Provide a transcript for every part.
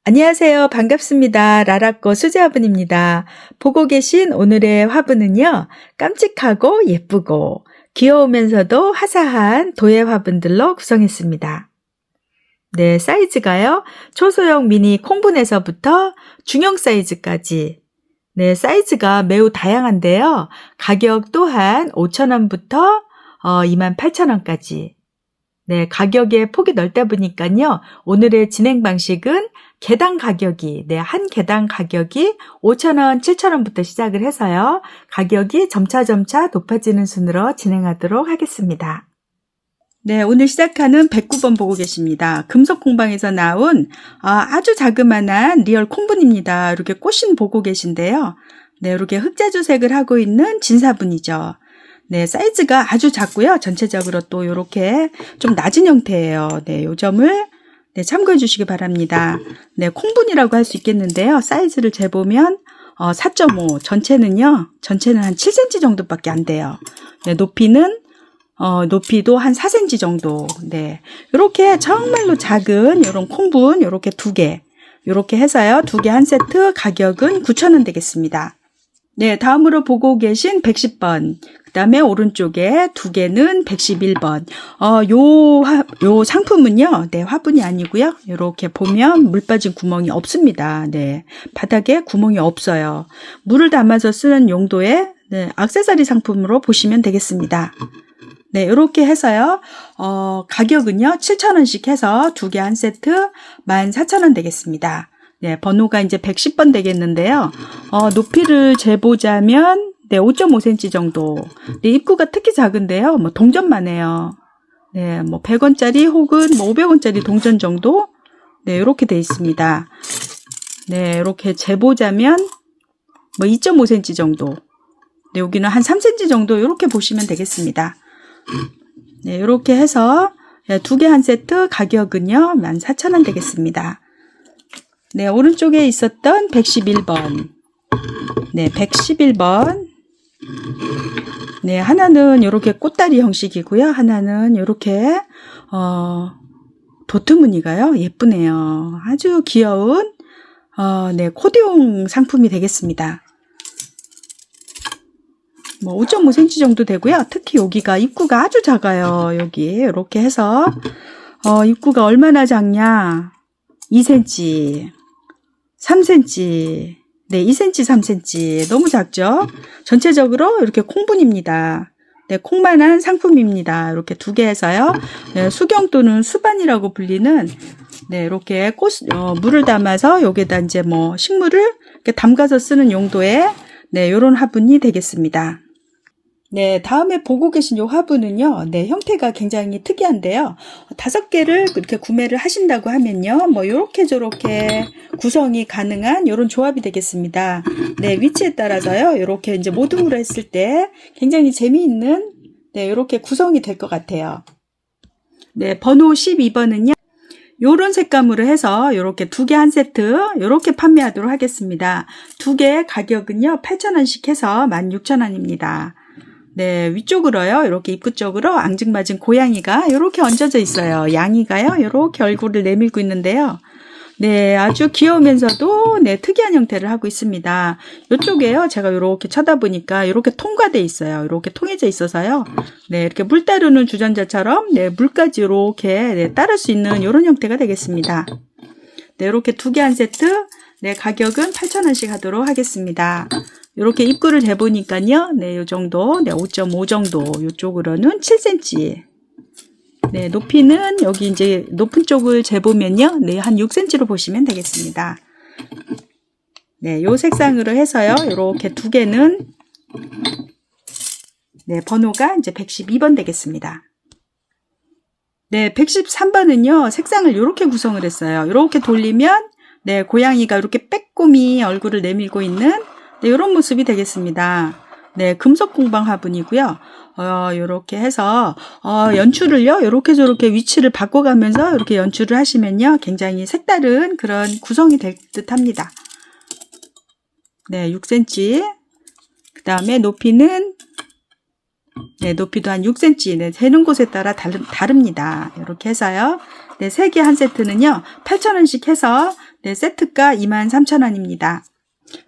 안녕하세요. 반갑습니다. 라라꺼 수제화분입니다. 보고 계신 오늘의 화분은요. 깜찍하고 예쁘고 귀여우면서도 화사한 도예 화분들로 구성했습니다. 네, 사이즈가요. 초소형 미니 콩분에서부터 중형 사이즈까지 네, 사이즈가 매우 다양한데요. 가격 또한 5,000원부터 28,000원까지 네, 가격의 폭이 넓다 보니까요. 오늘의 진행 방식은 개당 가격이, 한 개당 가격이 5,000원, 7,000원부터 시작을 해서요. 가격이 점차 높아지는 순으로 진행하도록 하겠습니다. 네, 오늘 시작하는 109번 보고 계십니다. 금속 공방에서 나온 아주 자그마한 리얼 콩분입니다. 이렇게 꽃신 보고 계신데요. 네, 이렇게 흑자주색을 하고 있는 진사분이죠. 네, 사이즈가 아주 작고요. 전체적으로 또 이렇게 좀 낮은 형태예요. 네, 요 점을 참고해 주시기 바랍니다. 네, 콩분이라고 할 수 있겠는데요. 사이즈를 재보면 4.5, 전체는 한 7cm 정도밖에 안 돼요. 네, 높이도 한 4cm 정도. 네, 이렇게 정말로 작은 이런 콩분 이렇게 2개, 이렇게 해서요. 2개 한 세트 가격은 9,000원 되겠습니다. 네, 다음으로 보고 계신 110번. 그 다음에 오른쪽에 2개는 111번. 요 상품은요, 네, 화분이 아니고요. 이렇게 보면 물 빠진 구멍이 없습니다. 네, 바닥에 구멍이 없어요. 물을 담아서 쓰는 용도의 액세서리 상품으로 보시면 되겠습니다. 네, 이렇게 해서요, 가격은요, 7,000원씩 해서 2개 한 세트 14,000원 되겠습니다. 네, 번호가 이제 110번 되겠는데요. 높이를 재보자면, 5.5cm 정도. 네, 입구가 특히 작은데요. 동전만 해요. 네, 100원짜리 혹은 500원짜리 동전 정도. 네, 이렇게 돼 있습니다. 네, 이렇게 재보자면, 2.5cm 정도. 네, 여기는 한 3cm 정도 이렇게 보시면 되겠습니다. 네, 이렇게 해서 2개 한 세트 가격은요, 14,000원 되겠습니다. 네, 오른쪽에 있었던 111번. 네, 111번. 네, 하나는 이렇게 꽃다리 형식이고요. 하나는 이렇게, 도트무늬가요. 예쁘네요. 아주 귀여운, 네, 코디용 상품이 되겠습니다. 5.5cm 정도 되고요. 특히 여기가 입구가 아주 작아요. 여기, 이렇게 해서, 입구가 얼마나 작냐. 2cm. 3cm, 네, 2cm, 3cm. 너무 작죠? 전체적으로 이렇게 콩분입니다. 네, 콩만한 상품입니다. 이렇게 2개 해서요. 네, 수경 또는 수반이라고 불리는, 네, 이렇게 물을 담아서 여기에다 이제 식물을 이렇게 담가서 쓰는 용도의, 네, 요런 화분이 되겠습니다. 네, 다음에 보고 계신 이 화분은요, 네, 형태가 굉장히 특이한데요. 5개를 이렇게 구매를 하신다고 하면요, 요렇게 저렇게 구성이 가능한 이런 조합이 되겠습니다. 네, 위치에 따라서요, 이렇게 이제 모둠으로 했을 때 굉장히 재미있는, 네, 이렇게 구성이 될 것 같아요. 네, 번호 12번은요, 요런 색감으로 해서 이렇게 2개 한 세트 이렇게 판매하도록 하겠습니다. 2개 가격은요, 8,000원씩 해서 16,000원입니다. 네, 위쪽으로요, 이렇게 입구 쪽으로 앙증맞은 고양이가 이렇게 얹어져 있어요. 양이가요, 이렇게 얼굴을 내밀고 있는데요. 네, 아주 귀여우면서도, 네, 특이한 형태를 하고 있습니다. 이쪽에요, 제가 이렇게 쳐다보니까 이렇게 통과돼 있어요. 이렇게 통해져 있어서요. 네, 이렇게 물 따르는 주전자처럼, 네, 물까지 이렇게, 네, 따를 수 있는 이런 형태가 되겠습니다. 네, 이렇게 2개 한 세트, 네, 가격은 8,000원씩 하도록 하겠습니다. 이렇게 입구를 재보니까요, 네, 요 정도, 네, 5.5 정도, 요쪽으로는 7cm. 네, 높이는 여기 이제 높은 쪽을 재보면요, 네, 한 6cm로 보시면 되겠습니다. 네, 요 색상으로 해서요, 이렇게 2개는, 네, 번호가 이제 112번 되겠습니다. 네, 113번은요, 색상을 이렇게 구성을 했어요. 이렇게 돌리면, 네, 고양이가 이렇게 빼꼼히 얼굴을 내밀고 있는, 네, 이런 모습이 되겠습니다. 네, 금속 공방 화분이고요. 요렇게 해서, 연출을요, 요렇게 저렇게 위치를 바꿔가면서 이렇게 연출을 하시면요, 굉장히 색다른 그런 구성이 될 듯 합니다. 네, 6cm. 그 다음에 높이는, 네, 높이도 한 6cm. 네, 재는 곳에 따라 다릅니다. 이렇게 해서요. 네, 3개 한 세트는요, 8,000원씩 해서, 네, 세트가 23,000원입니다.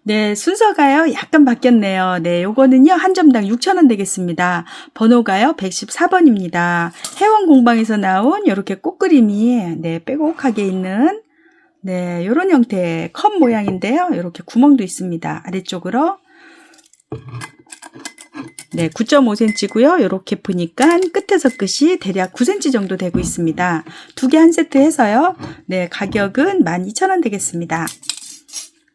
네, 순서가요, 약간 바뀌었네요. 네, 요거는요, 한 점당 6,000원 되겠습니다. 번호가요, 114번입니다. 회원 공방에서 나온 요렇게 꽃그림이, 네, 빼곡하게 있는, 네, 요런 형태의 컵 모양인데요. 요렇게 구멍도 있습니다. 아래쪽으로. 네, 9.5cm고요. 요렇게 보니까 끝에서 끝이 대략 9cm 정도 되고 있습니다. 두 개 한 세트 해서요. 네, 가격은 12,000원 되겠습니다.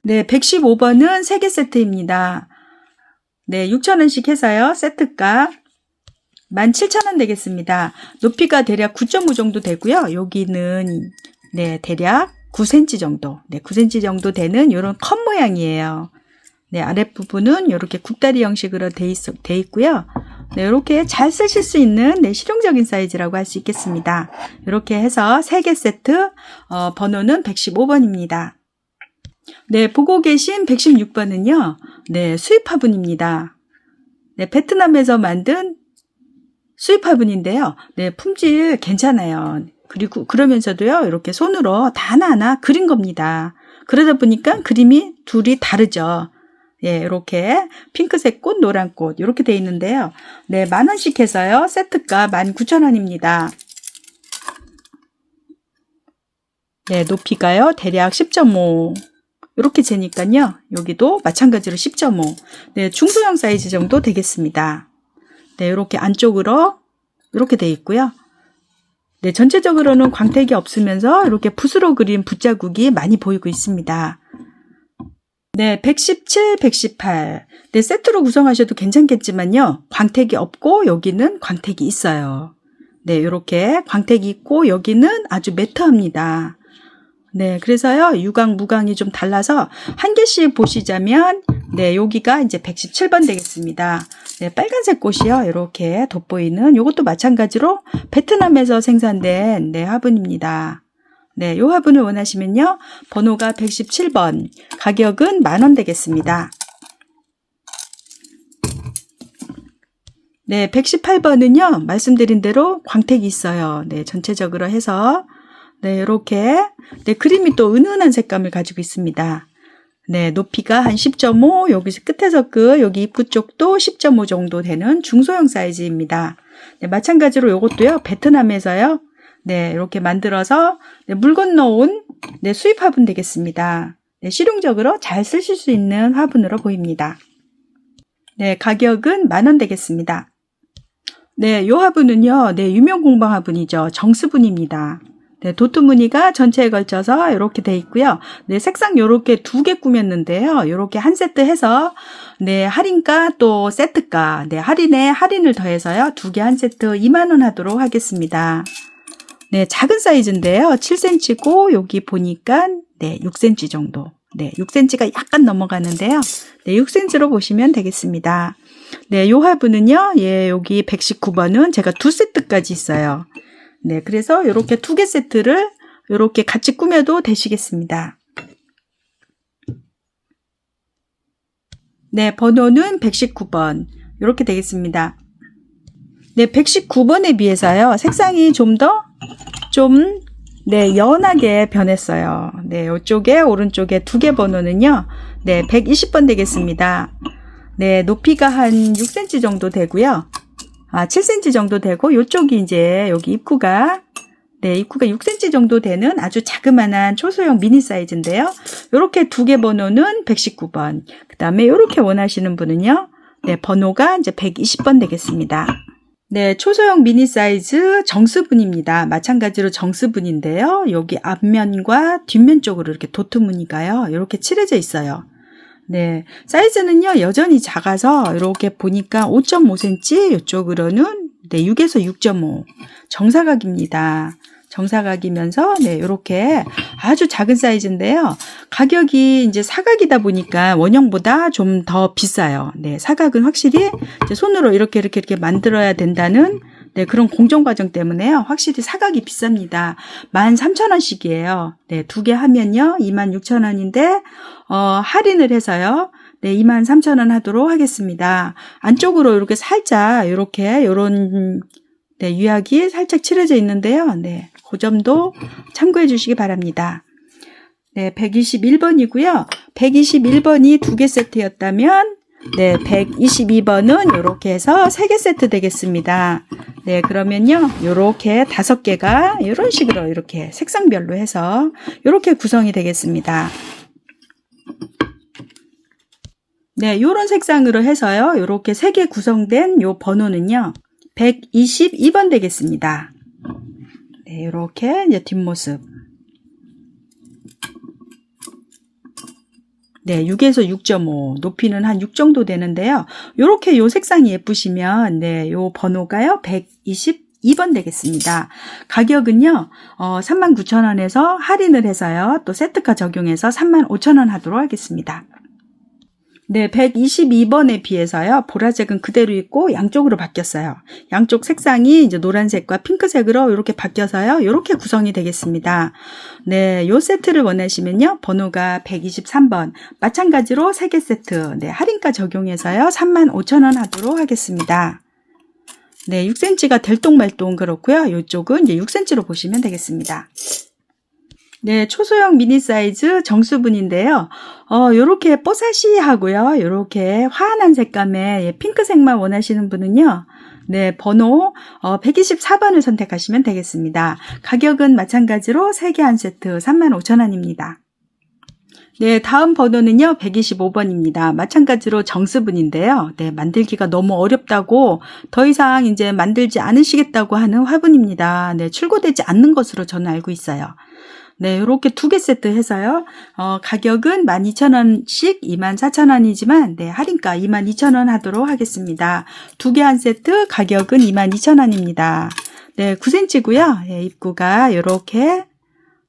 네, 115번은 3개 세트입니다. 네, 6,000원씩 해서요. 세트가 17,000원 되겠습니다. 높이가 대략 9.5 정도 되고요. 여기는 네, 대략 9cm 정도. 네, 9cm 정도 되는 이런 컵 모양이에요. 네, 아랫부분은 이렇게 굽다리 형식으로 돼 있고요. 네, 이렇게 잘 쓰실 수 있는 네, 실용적인 사이즈라고 할 수 있겠습니다. 이렇게 해서 3개 세트, 번호는 115번입니다. 네, 보고 계신 116번은요, 네, 수입 화분입니다. 네, 베트남에서 만든 수입 화분인데요. 네, 품질 괜찮아요. 그리고 그러면서도요, 이렇게 손으로 다 하나하나 그린 겁니다. 그러다 보니까 그림이 둘이 다르죠. 예, 이렇게 핑크색 꽃, 노란 꽃 이렇게 돼 있는데요. 네, 10,000원씩 해서요. 세트가 19,000원입니다. 네, 높이가요. 대략 10.5 이렇게 재니까요. 여기도 마찬가지로 10.5. 네, 중소형 사이즈 정도 되겠습니다. 네, 이렇게 안쪽으로 이렇게 돼 있고요. 네, 전체적으로는 광택이 없으면서 이렇게 붓으로 그린 붓자국이 많이 보이고 있습니다. 네, 117, 118. 네, 세트로 구성하셔도 괜찮겠지만요. 광택이 없고 여기는 광택이 있어요. 네, 이렇게 광택이 있고 여기는 아주 매트합니다. 네, 그래서요, 유광, 무광이 좀 달라서 한 개씩 보시자면, 네, 여기가 이제 117번 되겠습니다. 네, 빨간색 꽃이요, 이렇게 돋보이는, 요것도 마찬가지로 베트남에서 생산된, 네, 화분입니다. 네, 요 화분을 원하시면요, 번호가 117번, 가격은 10,000원 되겠습니다. 네, 118번은요, 말씀드린 대로 광택이 있어요. 네, 전체적으로 해서, 네, 이렇게 네, 그림이 또 은은한 색감을 가지고 있습니다. 네, 높이가 한 10.5, 여기서 끝에서 끝, 여기 입구 쪽도 10.5 정도 되는 중소형 사이즈입니다. 네, 마찬가지로 이것도요, 베트남에서요, 네, 이렇게 만들어서 네, 물 건너온 네, 수입 화분 되겠습니다. 네, 실용적으로 잘 쓰실 수 있는 화분으로 보입니다. 네, 가격은 10,000원 되겠습니다. 네, 요 화분은요, 네, 유명 공방 화분이죠. 정스분입니다. 네, 도트 무늬가 전체에 걸쳐서 이렇게 돼 있고요. 네, 색상 요렇게 2개 꾸몄는데요. 요렇게 한 세트 해서 네, 할인가 또 세트가 네, 할인을 더해서요. 2개 한 세트 20,000원 하도록 하겠습니다. 네, 작은 사이즈인데요. 7cm고 여기 보니까 네, 6cm 정도. 네, 6cm가 약간 넘어가는데요. 네, 6cm로 보시면 되겠습니다. 네, 요 화분은요. 예, 여기 119번은 제가 2세트까지 있어요. 네, 그래서 이렇게 2개 세트를 이렇게 같이 꾸며도 되시겠습니다. 네, 번호는 119번. 이렇게 되겠습니다. 네, 119번에 비해서요. 색상이 네, 연하게 변했어요. 네, 이쪽에, 오른쪽에 2개 번호는요. 네, 120번 되겠습니다. 네, 높이가 한 6cm 정도 되고요. 7cm 정도 되고, 이쪽이 이제, 여기 입구가 6cm 정도 되는 아주 자그마한 초소형 미니 사이즈인데요. 이렇게 2개 번호는 119번. 그 다음에 이렇게 원하시는 분은요. 네, 번호가 이제 120번 되겠습니다. 네, 초소형 미니 사이즈 정스분입니다. 마찬가지로 정스분인데요. 여기 앞면과 뒷면 쪽으로 이렇게 도트 무늬가요. 이렇게 칠해져 있어요. 네, 사이즈는요, 여전히 작아서 이렇게 보니까 5.5cm, 이쪽으로는 네, 6에서 6.5. 정사각입니다. 정사각이면서 네, 이렇게 아주 작은 사이즈인데요. 가격이 이제 사각이다 보니까 원형보다 좀 더 비싸요. 네, 사각은 확실히 이제 손으로 이렇게 만들어야 된다는 네, 그런 공정 과정 때문에요. 확실히 사각이 비쌉니다. 13,000원씩이에요. 네, 2개 하면요. 26,000원인데 할인을 해서요. 네, 23,000원 하도록 하겠습니다. 안쪽으로 이렇게 살짝 요런 네, 유약이 살짝 칠해져 있는데요. 네, 그 점도 참고해 주시기 바랍니다. 네, 121번이고요. 121번이 2개 세트였다면 네, 122번은 이렇게 해서 3개 세트 되겠습니다. 네, 그러면요, 요렇게 5개가 이런 식으로 이렇게 색상별로 해서 이렇게 구성이 되겠습니다. 네, 요런 색상으로 해서요, 요렇게 3개 구성된 요 번호는요, 122번 되겠습니다. 네, 요렇게 이제 뒷모습. 네, 6에서 6.5, 높이는 한 6 정도 되는데요. 요렇게 요 색상이 예쁘시면, 네, 요 번호가요, 122번 되겠습니다. 가격은요, 39,000원에서 할인을 해서요, 또 세트가 적용해서 35,000원 하도록 하겠습니다. 네, 122번에 비해서요, 보라색은 그대로 있고 양쪽으로 바뀌었어요. 양쪽 색상이 이제 노란색과 핑크색으로 이렇게 바뀌어서요, 이렇게 구성이 되겠습니다. 네, 요 세트를 원하시면요, 번호가 123번, 마찬가지로 3개 세트, 네, 할인가 적용해서요, 35,000원 하도록 하겠습니다. 네, 6cm가 될똥말똥 그렇고요, 이쪽은 이제 6cm로 보시면 되겠습니다. 네, 초소형 미니 사이즈 정수분인데요. 요렇게 뽀사시하고요. 요렇게 환한 색감의 핑크색만 원하시는 분은요. 네, 번호 124번을 선택하시면 되겠습니다. 가격은 마찬가지로 3개 한 세트 35,000원입니다. 네, 다음 번호는요, 125번입니다. 마찬가지로 정수분인데요. 네, 만들기가 너무 어렵다고 더 이상 이제 만들지 않으시겠다고 하는 화분입니다. 네, 출고되지 않는 것으로 저는 알고 있어요. 네, 이렇게 2개 세트 해서요. 가격은 12,000원씩 24,000원이지만 네, 할인가 22,000원 하도록 하겠습니다. 2개 한 세트 가격은 22,000원입니다. 네, 9cm고요. 네, 입구가 이렇게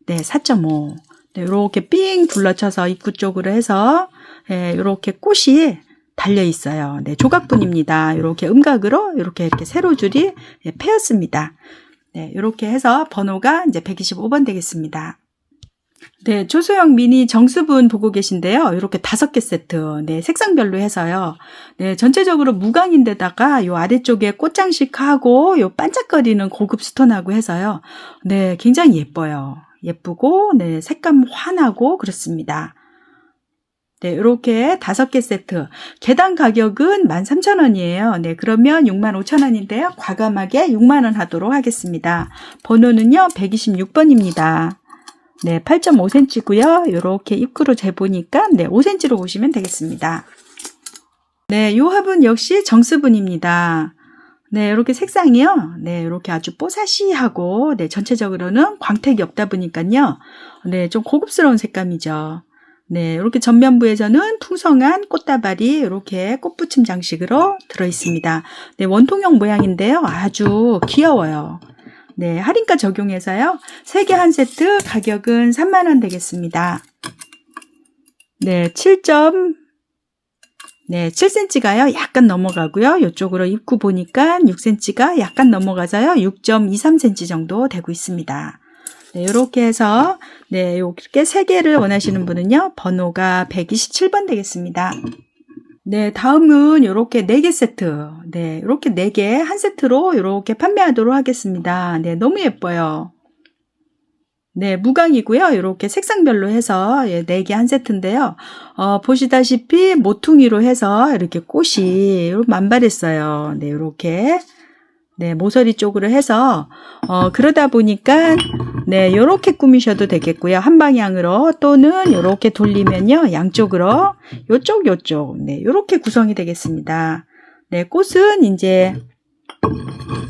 네, 4.5. 네, 이렇게 삥 둘러쳐서 입구 쪽으로 해서 네, 이렇게 꽃이 달려 있어요. 네, 조각분입니다. 이렇게 음각으로 이렇게 세로줄이 네, 패였습니다. 네, 이렇게 해서 번호가 이제 125번 되겠습니다. 네, 초소형 미니 정수분 보고 계신데요. 이렇게 5개 세트, 네, 색상별로 해서요. 네, 전체적으로 무광인데다가 요 아래쪽에 꽃장식하고 요 반짝거리는 고급 스톤하고 해서요. 네, 굉장히 예뻐요. 예쁘고, 네, 색감 환하고 그렇습니다. 네, 이렇게 5개 세트. 개당 가격은 13,000원이에요. 네, 그러면 65,000원인데요. 과감하게 6만원 하도록 하겠습니다. 번호는요, 126번입니다. 네, 8.5cm고요. 이렇게 입구로 재보니까 네, 5cm로 보시면 되겠습니다. 네, 요 화분 역시 정수분입니다. 네, 이렇게 색상이요. 네, 이렇게 아주 뽀사시하고 네, 전체적으로는 광택이 없다 보니까요. 네, 좀 고급스러운 색감이죠. 네, 이렇게 전면부에서는 풍성한 꽃다발이 이렇게 꽃붙임 장식으로 들어 있습니다. 네, 원통형 모양인데요. 아주 귀여워요. 네, 할인가 적용해서요. 3개 한 세트 가격은 3만원 되겠습니다. 네, 7cm가요. 약간 넘어가고요. 이쪽으로 입구 보니까 6cm가 약간 넘어가서요. 6.23cm 정도 되고 있습니다. 네, 이렇게 해서 네, 이렇게 3개를 원하시는 분은요. 번호가 127번 되겠습니다. 네, 다음은 이렇게 4개 세트. 네, 이렇게 4개 한 세트로 이렇게 판매하도록 하겠습니다. 네, 너무 예뻐요. 네, 무광이고요. 이렇게 색상별로 해서 4개 한 세트인데요. 보시다시피 모퉁이로 해서 이렇게 꽃이 만발했어요. 네, 이렇게. 네, 모서리 쪽으로 해서 그러다 보니까 네, 요렇게 꾸미셔도 되겠고요. 한 방향으로 또는 요렇게 돌리면요. 양쪽으로 요쪽 네, 요렇게 구성이 되겠습니다. 네, 꽃은 이제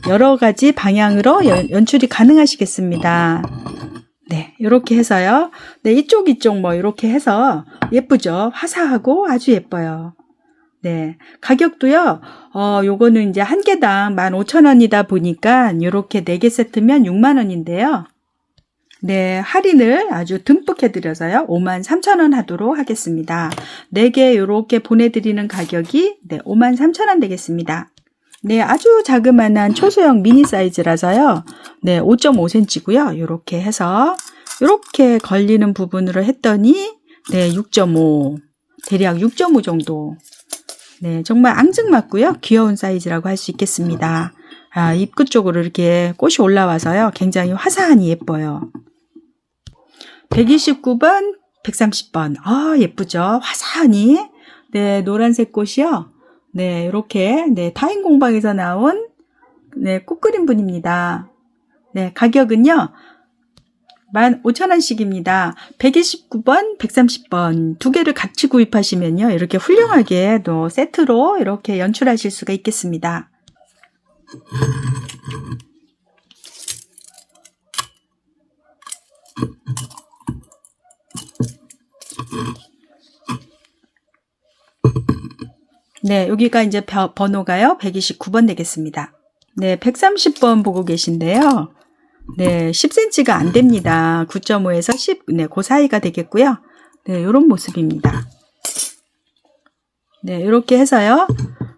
여러 가지 방향으로 연출이 가능하시겠습니다. 네, 요렇게 해서요. 네, 이쪽 뭐 이렇게 해서 예쁘죠? 화사하고 아주 예뻐요. 네, 가격도요, 요거는 이제 한 개당 15,000원이다 보니까 요렇게 4개 세트면 6만원인데요. 네, 할인을 아주 듬뿍 해드려서요, 53,000원 하도록 하겠습니다. 4개 요렇게 보내드리는 가격이 네, 53,000원 되겠습니다. 네, 아주 자그마한 초소형 미니 사이즈라서요, 네, 5.5cm고요. 요렇게 해서, 요렇게 걸리는 부분으로 했더니, 네, 6.5, 대략 6.5 정도. 네, 정말 앙증맞고요. 귀여운 사이즈라고 할 수 있겠습니다. 아, 입구 쪽으로 이렇게 꽃이 올라와서요. 굉장히 화사하니 예뻐요. 129번 130번. 아, 예쁘죠? 화사하니. 네, 노란색 꽃이요. 네, 이렇게, 네, 타인 공방에서 나온, 네, 꽃그림 분입니다. 네, 가격은요, 15,000원씩입니다. 129번, 130번 두 개를 같이 구입하시면요, 이렇게 훌륭하게 또 세트로 이렇게 연출하실 수가 있겠습니다. 네, 여기가 이제 번호가요, 129번 되겠습니다. 네, 130번 보고 계신데요. 네, 10cm가 안 됩니다. 9.5에서 10, 네, 그 사이가 되겠고요. 네, 이런 모습입니다. 네, 이렇게 해서요.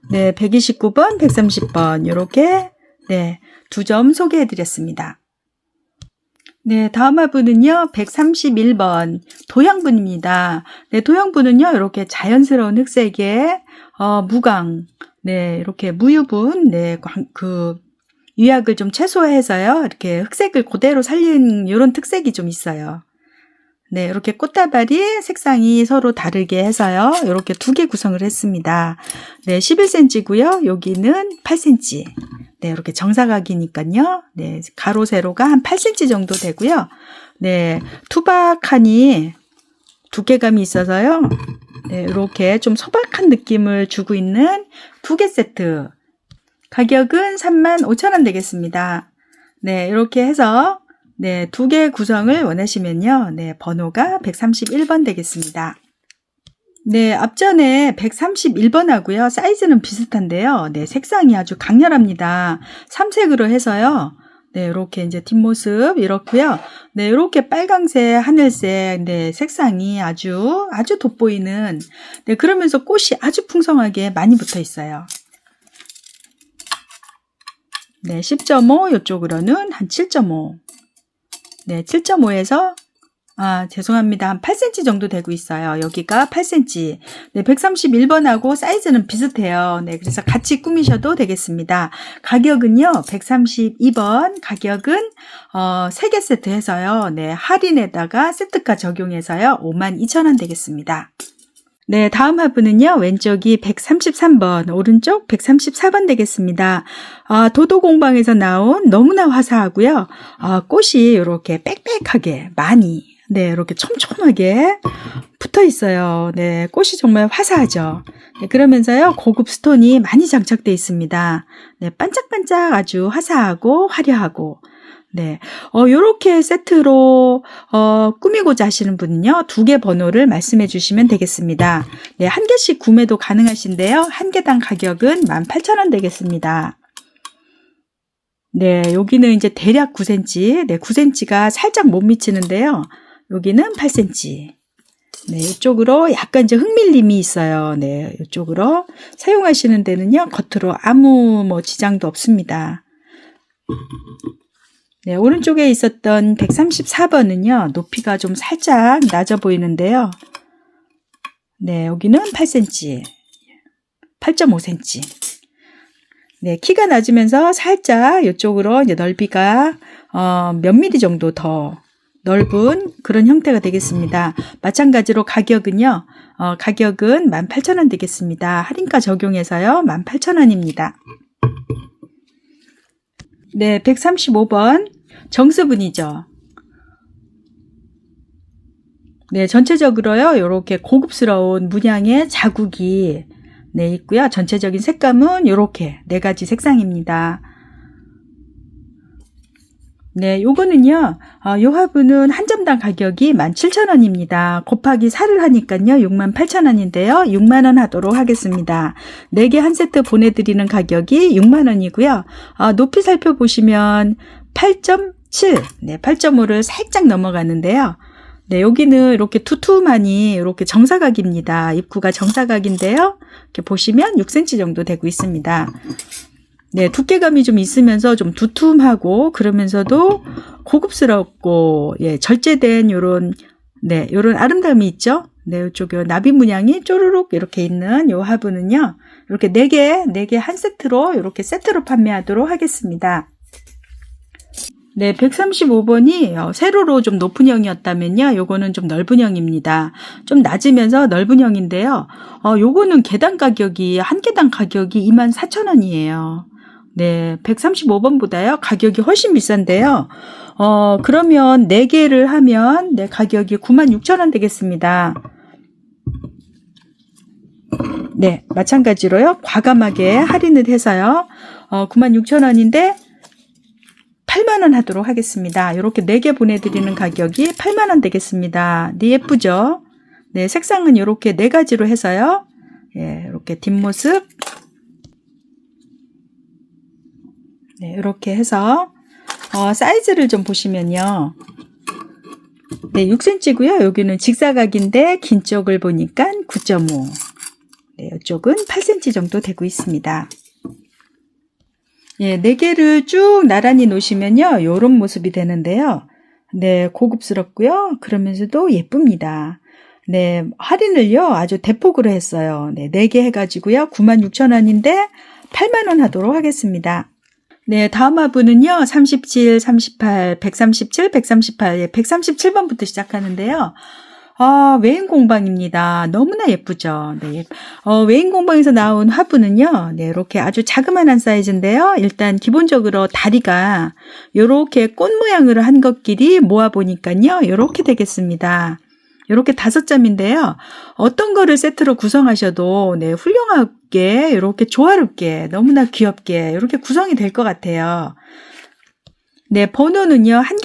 네, 129번, 130번, 이렇게, 네, 2점 소개해 드렸습니다. 네, 다음 화분은요, 131번, 도형분입니다. 네, 도형분은요, 이렇게 자연스러운 흑색의, 무광, 네, 이렇게 무유분, 네, 유약을 좀 최소화해서요, 이렇게 흑색을 그대로 살린 이런 특색이 좀 있어요. 네, 이렇게 꽃다발이 색상이 서로 다르게 해서요, 이렇게 두 개 구성을 했습니다. 네, 11cm고요, 여기는 8cm. 네, 이렇게 정사각이니까요. 네, 가로 세로가 한 8cm 정도 되고요. 네, 투박하니 두께감이 있어서요. 네, 이렇게 좀 소박한 느낌을 주고 있는 두 개 세트. 가격은 35,000원 되겠습니다. 네, 이렇게 해서 네, 두 개 구성을 원하시면요. 네, 번호가 131번 되겠습니다. 네, 앞전에 131번 하고요. 사이즈는 비슷한데요. 네, 색상이 아주 강렬합니다. 삼색으로 해서요. 네, 이렇게 이제 뒷모습 이렇고요. 네, 이렇게 빨강색, 하늘색, 네, 색상이 아주 돋보이는, 네, 그러면서 꽃이 아주 풍성하게 많이 붙어 있어요. 네, 10.5, 이쪽으로는 한 7.5. 네, 7.5에서 죄송합니다. 한 8cm 정도 되고 있어요. 여기가 8cm. 네, 131번하고 사이즈는 비슷해요. 네, 그래서 같이 꾸미셔도 되겠습니다. 가격은요, 132번 가격은 3개 세트 해서요. 네, 할인에다가 세트가 적용해서요. 52,000원 되겠습니다. 네, 다음 화분은요, 왼쪽이 133번, 오른쪽 134번 되겠습니다. 도도공방에서 나온 너무나 화사하고요. 꽃이 이렇게 빽빽하게 많이, 네, 이렇게 촘촘하게 붙어 있어요. 네, 꽃이 정말 화사하죠. 네, 그러면서요, 고급 스톤이 많이 장착되어 있습니다. 네, 반짝반짝 아주 화사하고 화려하고, 네, 요렇게 세트로, 꾸미고자 하시는 분은요, 두 개 번호를 말씀해 주시면 되겠습니다. 네, 한 개씩 구매도 가능하신데요, 한 개당 가격은 18,000원 되겠습니다. 네, 여기는 이제 대략 9cm, 네, 9cm가 살짝 못 미치는데요, 여기는 8cm. 네, 이쪽으로 약간 이제 흙밀림이 있어요. 네, 이쪽으로 사용하시는 데는요, 겉으로 아무 지장도 없습니다. 네, 오른쪽에 있었던 134번은요, 높이가 좀 살짝 낮아 보이는데요. 네, 여기는 8cm, 8.5cm. 네, 키가 낮으면서 살짝 이쪽으로 이제 넓이가, 몇 미리 정도 더 넓은 그런 형태가 되겠습니다. 마찬가지로 가격은요, 가격은 18,000원 되겠습니다. 할인가 적용해서요, 18,000원입니다. 네, 135번. 정수분이죠. 네, 전체적으로요, 이렇게 고급스러운 문양의 자국이, 네, 있고요. 전체적인 색감은 이렇게 4가지 색상입니다. 네, 요거는요, 요 화분은 한 점당 가격이 17,000원입니다. 곱하기 4를 하니까요, 68,000원인데요, 6만원 하도록 하겠습니다. 4개 한 세트 보내드리는 가격이 6만원이고요. 높이 살펴보시면 8.7, 네, 8.5를 살짝 넘어가는데요. 네, 여기는 이렇게 투툼하니 이렇게 정사각입니다. 입구가 정사각인데요. 이렇게 보시면 6cm 정도 되고 있습니다. 네, 두께감이 좀 있으면서 좀 두툼하고 그러면서도 고급스럽고, 예, 절제된 요런, 네, 요런 아름다움이 있죠? 네, 이쪽 요 나비 문양이 쪼르륵 이렇게 있는 요 화분은요, 이렇게 4개 한 세트로, 이렇게 세트로 판매하도록 하겠습니다. 네, 135번이 세로로 좀 높은 형이었다면요. 요거는 좀 넓은 형입니다. 좀 낮으면서 넓은 형인데요. 요거는 개당 가격이, 한 개당 가격이 24,000원이에요. 네, 135번보다요. 가격이 훨씬 비싼데요. 그러면 4개를 하면 네, 가격이 96,000원 되겠습니다. 네, 마찬가지로요. 과감하게 할인을 해서요. 96,000원인데 8만원 하도록 하겠습니다. 이렇게 4개 보내드리는 가격이 8만원 되겠습니다. 네, 예쁘죠? 네, 색상은 이렇게 4가지로 해서요. 예, 이렇게 뒷모습. 네, 이렇게 해서, 사이즈를 좀 보시면요. 네, 6cm고요. 여기는 직사각인데, 긴 쪽을 보니까 9.5. 네, 이쪽은 8cm 정도 되고 있습니다. 예, 4개를 쭉 나란히 놓으시면요. 요런 모습이 되는데요. 네, 고급스럽고요. 그러면서도 예쁩니다. 네, 할인을요. 아주 대폭으로 했어요. 네, 4개 해가지고요. 96,000원인데 8만원 하도록 하겠습니다. 네, 다음 화분은요. 37, 38, 137, 138, 137번부터 시작하는데요. 외인 공방입니다. 너무나 예쁘죠. 네. 외인 공방에서 나온 화분은요. 네, 이렇게 아주 자그마한 사이즈인데요. 일단 기본적으로 다리가 이렇게 꽃 모양으로 한 것끼리 모아 보니까요. 이렇게 되겠습니다. 이렇게 5점인데요. 어떤 거를 세트로 구성하셔도 네, 훌륭하게 이렇게 조화롭게 너무나 귀엽게 이렇게 구성이 될 것 같아요. 네, 번호는요, 한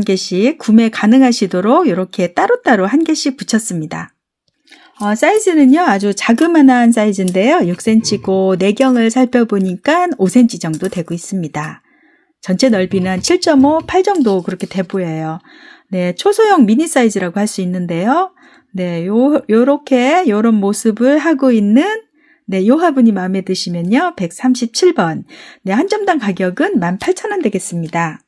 개씩 구매 가능하시도록 이렇게 따로따로 한 개씩 붙였습니다. 사이즈는요, 아주 자그마한 사이즈인데요, 6cm고, 내경을 살펴보니까 5cm 정도 되고 있습니다. 전체 넓이는 7.5, 8 정도 그렇게 돼 보여요. 네, 초소형 미니 사이즈라고 할 수 있는데요. 네, 요런 모습을 하고 있는 네, 요 화분이 마음에 드시면요, 137번. 네, 한 점당 가격은 18,000원 되겠습니다.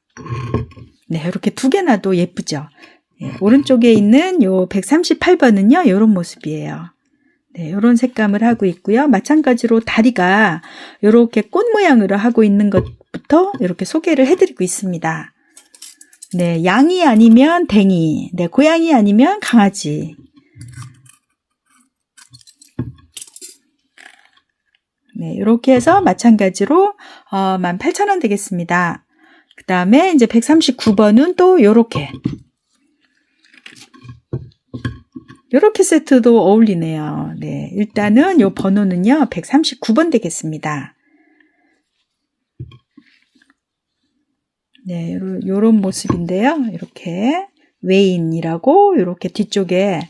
네, 이렇게 2개 놔도 예쁘죠. 네, 오른쪽에 있는 요 138번은요, 요런 모습이에요. 네, 요런 색감을 하고 있고요. 마찬가지로 다리가 요렇게 꽃 모양으로 하고 있는 것부터 이렇게 소개를 해드리고 있습니다. 네, 양이 아니면 댕이, 네, 고양이 아니면 강아지. 네, 이렇게 해서 마찬가지로 18,000원 되겠습니다. 그 다음에 이제 139번은 또 요렇게 세트도 어울리네요. 네, 일단은 요 번호는요 139번 되겠습니다. 네, 요런 모습인데요. 이렇게 외인이라고 이렇게 뒤쪽에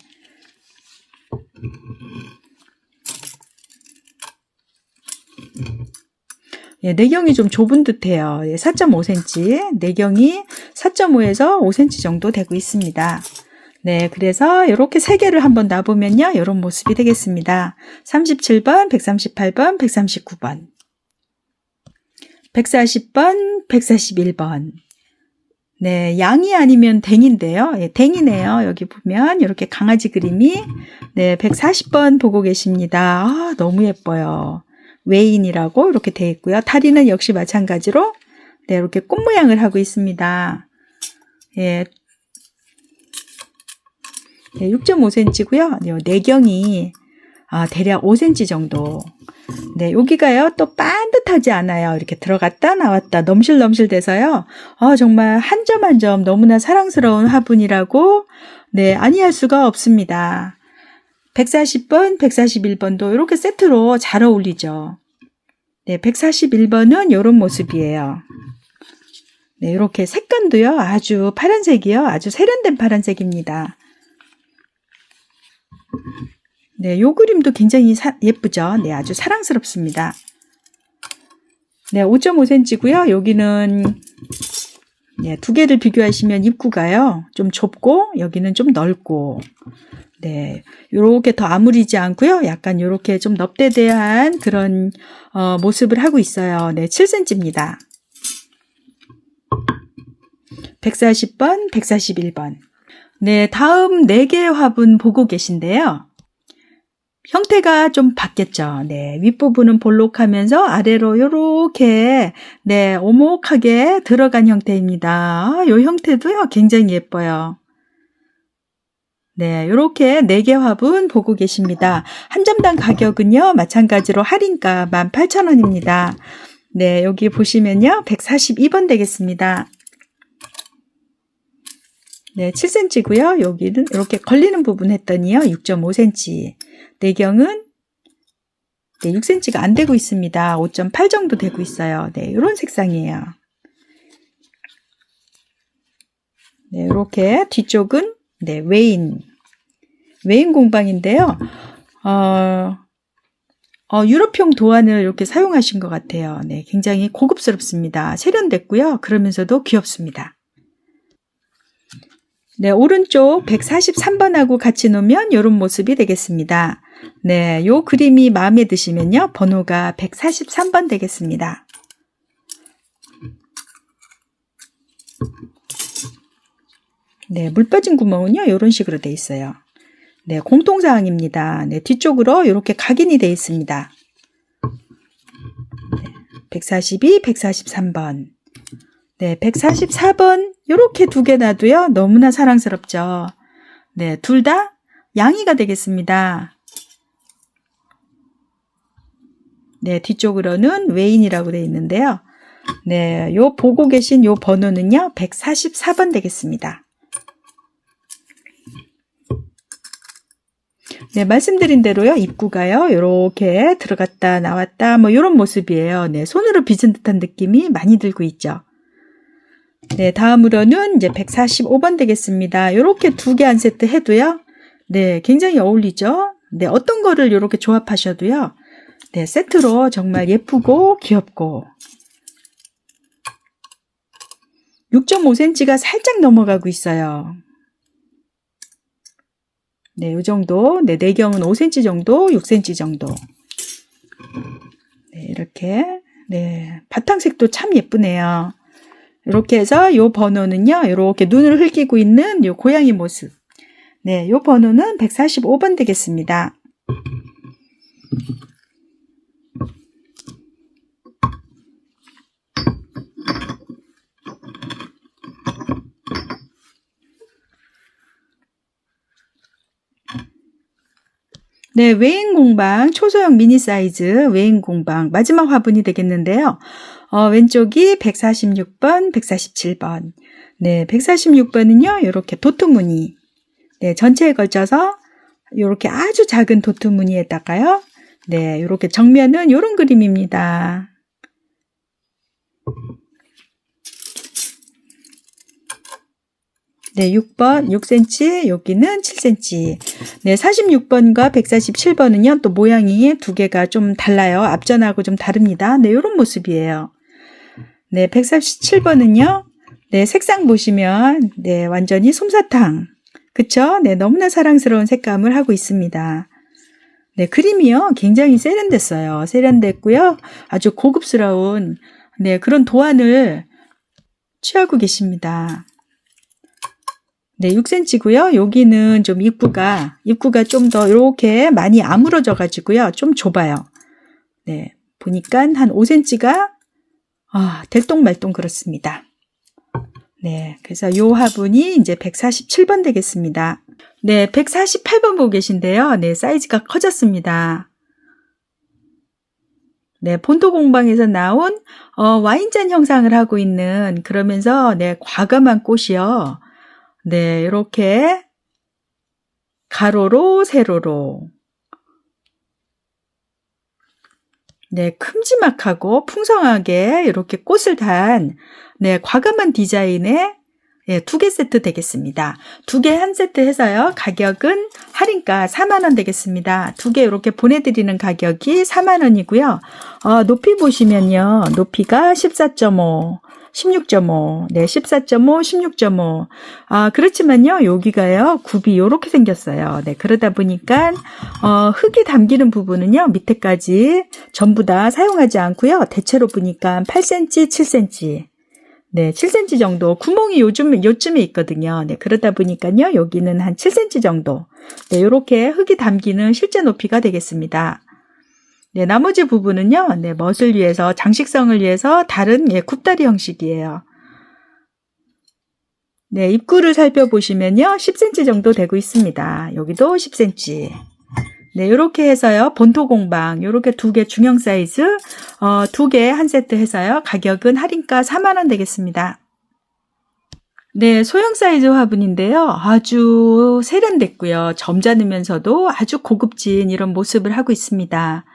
예, 내경이 좀 좁은 듯해요. 예, 4.5cm, 내경이 4.5에서 5cm 정도 되고 있습니다. 네, 그래서 이렇게 3개를 한번 놔보면요, 이런 모습이 되겠습니다. 37번, 138번, 139번, 140번, 141번. 네, 양이 아니면 댕인데요. 예, 댕이네요. 여기 보면 이렇게 강아지 그림이 네, 140번 보고 계십니다. 너무 예뻐요. 외인이라고 이렇게 되어 있고요. 다리는 역시 마찬가지로 네, 이렇게 꽃 모양을 하고 있습니다. 예. 네, 6.5cm고요. 내경이 대략 5cm 정도. 네, 여기가요, 또 반듯하지 않아요. 이렇게 들어갔다 나왔다 넘실넘실 돼서요. 정말 한 점 한 점 너무나 사랑스러운 화분이라고 네, 아니할 수가 없습니다. 140번, 141번도 이렇게 세트로 잘 어울리죠. 네, 141번은 이런 모습이에요. 네, 이렇게 색감도요, 아주 파란색이요. 아주 세련된 파란색입니다. 네, 요 그림도 굉장히 예쁘죠. 네, 아주 사랑스럽습니다. 네, 5.5cm고요. 여기는 네, 2개를 비교하시면 입구가요, 좀 좁고 여기는 좀 넓고 네, 요렇게 더 아무리지 않고요. 약간 요렇게 좀 넙대대한 그런 모습을 하고 있어요. 네, 7cm입니다. 140번, 141번. 네, 다음 4개의 화분 보고 계신데요. 형태가 좀 바뀌었죠. 네, 윗부분은 볼록하면서 아래로 요렇게 네, 오목하게 들어간 형태입니다. 이 형태도요, 굉장히 예뻐요. 네, 요렇게 4개 화분 보고 계십니다. 한 점당 가격은요, 마찬가지로 할인가 18,000원입니다. 네, 여기 보시면요, 142번 되겠습니다. 네, 7cm고요. 여기는 이렇게 걸리는 부분 했더니요, 6.5cm. 내경은 네, 6cm가 안 되고 있습니다. 5.8 정도 되고 있어요. 네, 이런 색상이에요. 네, 이렇게 뒤쪽은 네, 웨인 공방인데요. 유럽형 도안을 이렇게 사용하신 것 같아요. 네, 굉장히 고급스럽습니다. 세련됐고요. 그러면서도 귀엽습니다. 네, 오른쪽 143번하고 같이 놓으면 이런 모습이 되겠습니다. 네, 요 그림이 마음에 드시면요, 번호가 143번 되겠습니다. 네, 물 빠진 구멍은요, 이런 식으로 되어 있어요. 네, 공통사항입니다. 네, 뒤쪽으로 이렇게 각인이 되어 있습니다. 네, 142, 143번. 네, 144번 이렇게 2개 놔도요, 너무나 사랑스럽죠. 네, 둘 다 양이가 되겠습니다. 네, 뒤쪽으로는 웨인이라고 되어 있는데요. 네, 요 보고 계신 요 번호는요, 144번 되겠습니다. 네, 말씀드린 대로요, 입구가요, 요렇게 들어갔다 나왔다, 뭐, 요런 모습이에요. 네, 손으로 빚은 듯한 느낌이 많이 들고 있죠. 네, 다음으로는 이제 145번 되겠습니다. 요렇게 2개 한 세트 해도요, 네, 굉장히 어울리죠? 네, 어떤 거를 요렇게 조합하셔도요, 네, 세트로 정말 예쁘고 귀엽고, 6.5cm가 살짝 넘어가고 있어요. 네, 요 정도. 네, 내경은 5cm 정도, 6cm 정도. 네, 이렇게. 네, 바탕색도 참 예쁘네요. 이렇게 해서 요 번호는요, 이렇게 눈을 흘기고 있는 요 고양이 모습. 네, 요 번호는 145번 되겠습니다. 네, 웨인 공방, 초소형 미니 사이즈 웨인 공방 마지막 화분이 되겠는데요. 왼쪽이 146번, 147번. 네, 146번은요, 이렇게 도트 무늬. 네, 전체에 걸쳐서 이렇게 아주 작은 도트 무늬에다가요. 네, 이렇게 정면은 이런 그림입니다. 네, 6번, 6cm, 여기는 7cm. 네, 46번과 147번은요, 또 모양이 2개가 좀 달라요. 앞전하고 좀 다릅니다. 네, 이런 모습이에요. 네, 147번은요, 네, 색상 보시면, 네, 완전히 솜사탕. 그쵸? 네, 너무나 사랑스러운 색감을 하고 있습니다. 네, 그림이요, 굉장히 세련됐어요. 세련됐고요, 아주 고급스러운, 네, 그런 도안을 취하고 계십니다. 네, 6cm고요. 여기는 좀 입구가 좀 더 이렇게 많이 아물어져 가지고요. 좀 좁아요. 네, 보니까 한 5cm가 될똥말똥 그렇습니다. 네, 그래서 요 화분이 이제 147번 되겠습니다. 네, 148번 보고 계신데요. 네, 사이즈가 커졌습니다. 네, 본토 공방에서 나온 와인잔 형상을 하고 있는, 그러면서 네, 과감한 꽃이요. 네, 이렇게 가로로 세로로, 네, 큼지막하고 풍성하게 이렇게 꽃을 단, 네, 과감한 디자인의 네, 2개 세트 되겠습니다. 2개 한 세트 해서요, 가격은 할인가 4만원 되겠습니다. 2개 이렇게 보내드리는 가격이 4만원이고요. 높이 보시면요, 높이가 14.5, 16.5, 네, 14.5, 16.5. 그렇지만요, 여기가요, 굽이 이렇게 생겼어요. 네, 그러다 보니까, 흙이 담기는 부분은요, 밑에까지 전부 다 사용하지 않고요, 대체로 보니까 8cm, 7cm. 네, 7cm 정도. 구멍이 요쯤에 있거든요. 네, 그러다 보니까요, 여기는 한 7cm 정도. 네, 요렇게 흙이 담기는 실제 높이가 되겠습니다. 네, 나머지 부분은요, 네, 멋을 위해서, 장식성을 위해서 다른, 예, 굽다리 형식이에요. 네, 입구를 살펴보시면요, 10cm 정도 되고 있습니다. 여기도 10cm. 네, 요렇게 해서요, 본토 공방, 요렇게 2개 중형 사이즈, 2개 한 세트 해서요, 가격은 할인가 4만원 되겠습니다. 네, 소형 사이즈 화분인데요, 아주 세련됐고요, 점잖으면서도 아주 고급진 이런 모습을 하고 있습니다.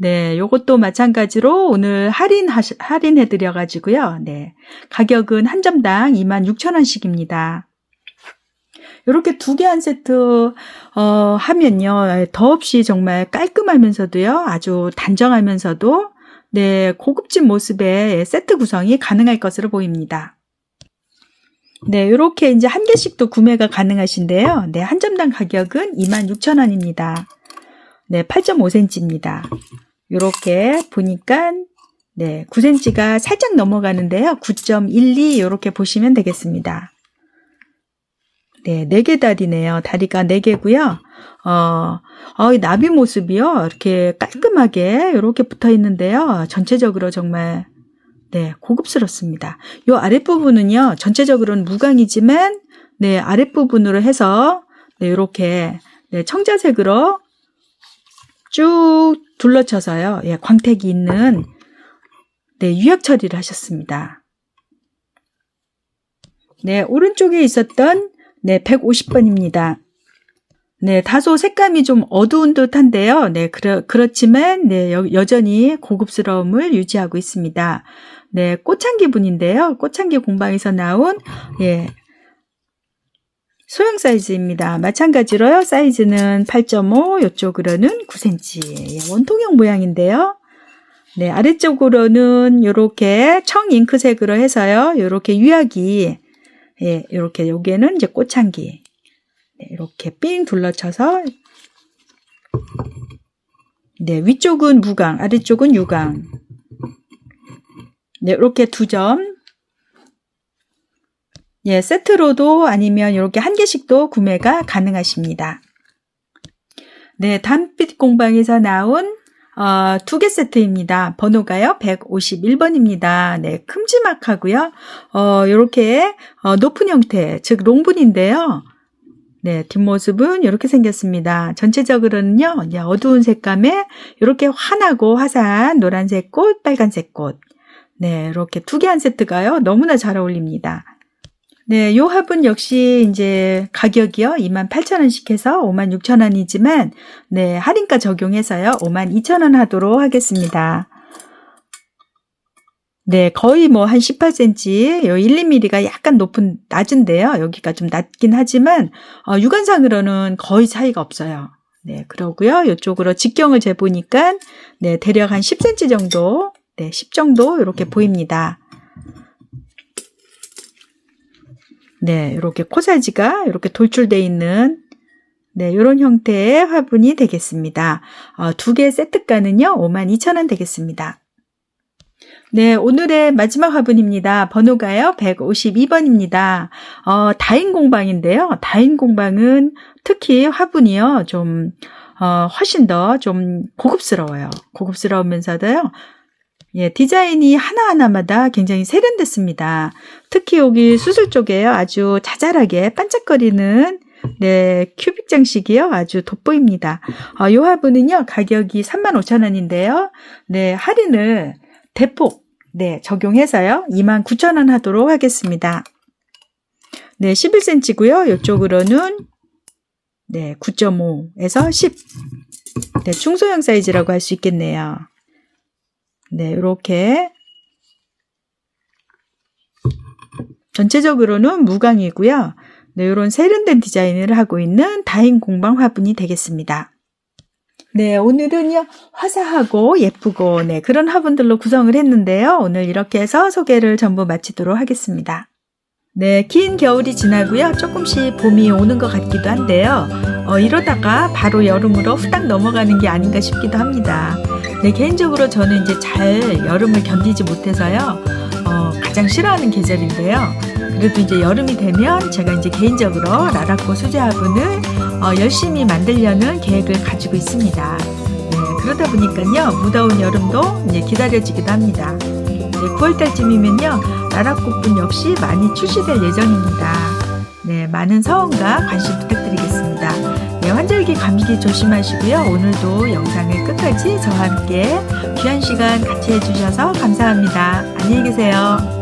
네, 요것도 마찬가지로 오늘 할인해드려가지고요, 네, 가격은 한 점당 26,000원씩입니다. 이렇게 2개 한 세트 하면요, 더없이 정말 깔끔하면서도요, 아주 단정하면서도 네, 고급진 모습의 세트 구성이 가능할 것으로 보입니다. 네, 이렇게 이제 한 개씩도 구매가 가능하신데요. 네, 한 점당 가격은 26,000원입니다. 네, 8.5cm입니다. 이렇게 보니까 네, 9cm가 살짝 넘어가는데요. 9.12 이렇게 보시면 되겠습니다. 네, 4개 다리네요. 다리가 4개고요. 나비 모습이요. 이렇게 깔끔하게 이렇게 붙어 있는데요. 전체적으로 정말 네, 고급스럽습니다. 요 아랫부분은요. 전체적으로는 무광이지만 네, 아랫부분으로 해서 네, 이렇게 네, 청자색으로 쭉 둘러쳐서요. 예, 광택이 있는 네, 유약 처리를 하셨습니다. 네, 오른쪽에 있었던 네, 150번입니다. 네, 다소 색감이 좀 어두운 듯한데요. 네, 그렇지만 네, 여전히 고급스러움을 유지하고 있습니다. 네, 꽃향기 분인데요. 꽃향기 공방에서 나온 예, 소형 사이즈입니다. 마찬가지로요. 사이즈는 8.5, 이쪽으로는 9cm. 예, 원통형 모양인데요. 네, 아래쪽으로는 이렇게 청 잉크색으로 해서요. 이렇게 유약이 예, 이렇게 여기에는 이제 꽃향기. 네, 이렇게 삥 둘러쳐서 네, 위쪽은 무광, 아래쪽은 유광. 네, 이렇게 2점. 예, 세트로도 아니면 이렇게 한 개씩도 구매가 가능하십니다. 네, 단빛 공방에서 나온 2개 세트입니다. 번호가요, 151번입니다. 네, 큼지막하고요. 이렇게 높은 형태, 즉 롱분인데요. 네, 뒷모습은 이렇게 생겼습니다. 전체적으로는요, 이제 어두운 색감에 이렇게 환하고 화사한 노란색 꽃, 빨간색 꽃. 네, 이렇게 2개 한 세트가요, 너무나 잘 어울립니다. 네, 요 화분 역시 이제 가격이요, 28,000원씩 해서 56,000원이지만, 네, 할인가 적용해서요, 52,000원 하도록 하겠습니다. 네, 거의 뭐 한 18cm, 요 1, 2mm가 약간 낮은데요. 여기가 좀 낮긴 하지만, 육안상으로는 거의 차이가 없어요. 네, 그러고요. 이쪽으로 직경을 재보니까, 네, 대략 한 10cm 정도, 네, 10 정도 이렇게 보입니다. 네, 이렇게 코사지가 이렇게 돌출되어 있는 네, 이런 형태의 화분이 되겠습니다. 2개 세트가는요, 52,000원 되겠습니다. 네, 오늘의 마지막 화분입니다. 번호가요, 152번입니다. 다인 공방인데요. 다인 공방은 특히 화분이요, 좀, 훨씬 더 좀 고급스러워요. 고급스러우면서도요, 예, 디자인이 하나하나마다 굉장히 세련됐습니다. 특히 여기 수술 쪽에요, 아주 자잘하게 반짝거리는 네, 큐빅 장식이요, 아주 돋보입니다. 이 화분은요, 가격이 35,000원인데요. 네, 할인을 대폭 네, 적용해서요, 29,000원 하도록 하겠습니다. 네, 11cm고요. 이쪽으로는 네, 9.5에서 10. 네, 중소형 사이즈라고 할 수 있겠네요. 네, 이렇게 전체적으로는 무광이고요. 네, 이런 세련된 디자인을 하고 있는 다인 공방 화분이 되겠습니다. 네, 오늘은요, 화사하고 예쁘고 네, 그런 화분들로 구성을 했는데요. 오늘 이렇게 해서 소개를 전부 마치도록 하겠습니다. 네, 긴 겨울이 지나고요. 조금씩 봄이 오는 것 같기도 한데요. 이러다가 바로 여름으로 후딱 넘어가는 게 아닌가 싶기도 합니다. 네, 개인적으로 저는 이제 잘 여름을 견디지 못해서요. 가장 싫어하는 계절인데요. 그래도 이제 여름이 되면 제가 이제 개인적으로 라라꽃 수제화분을 열심히 만들려는 계획을 가지고 있습니다. 네, 그러다 보니까요, 무더운 여름도 이제 기다려지기도 합니다. 네, 9월달쯤이면요, 라라꽃분 역시 많이 출시될 예정입니다. 네, 많은 사원과 관심 부탁드리겠습니다. 네, 환절기 감기 조심하시고요. 오늘도 영상을 끝까지 저와 함께 귀한 시간 같이 해주셔서 감사합니다. 안녕히 계세요.